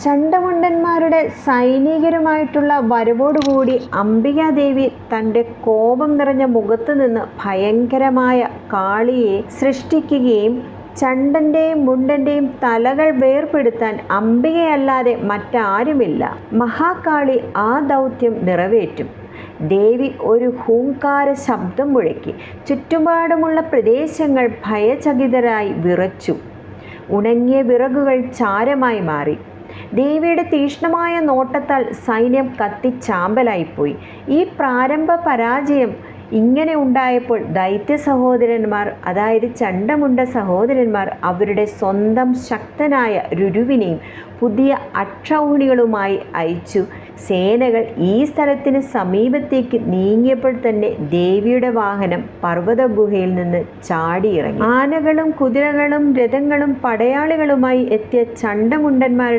ചണ്ഡമുണ്ടന്മാരുടെ സൈനികരുമായിട്ടുള്ള വരവോടുകൂടി അംബികാദേവി തൻ്റെ കോപം നിറഞ്ഞ മുഖത്ത് നിന്ന് ഭയങ്കരമായ കാളിയെ സൃഷ്ടിക്കുകയും ചണ്ഡൻ്റെയും മുണ്ടൻ്റെയും തലകൾ വേർപെടുത്താൻ അംബികയല്ലാതെ മറ്റാരുമില്ല. മഹാകാളി ആ ദൗത്യം നിറവേറ്റും. ദേവി ഒരു ഹൂങ്കാര ശബ്ദം മുഴക്കി. ചുറ്റുപാടുമുള്ള പ്രദേശങ്ങൾ ഭയചകിതരായി വിറച്ചു. ഉണങ്ങിയ വിറകുകൾ ചാരമായി മാറി. ദേവിയുടെ തീക്ഷ്ണമായ നോട്ടത്താൽ സൈന്യം കത്തിച്ചാമ്പലായിപ്പോയി. ഈ പ്രാരംഭ പരാജയം ഇങ്ങനെ ഉണ്ടായപ്പോൾ ദൈത്യ സഹോദരന്മാർ, അതായത് ചണ്ഡമുണ്ട സഹോദരന്മാർ, അവരുടെ സ്വന്തം ശക്തനായ രുരുവിനെയും പുതിയ അക്ഷൗഹിണികളുമായി അയച്ചു. സേനകൾ ഈ സ്ഥലത്തിന് സമീപത്തേക്ക് നീങ്ങിയപ്പോൾ തന്നെ ദേവിയുടെ വാഹനം പർവ്വത ഗുഹയിൽ നിന്ന് ചാടിയിറങ്ങി. ആനകളും കുതിരകളും രഥങ്ങളും പടയാളികളുമായി എത്തിയ ചണ്ഡമുണ്ടന്മാരുടെ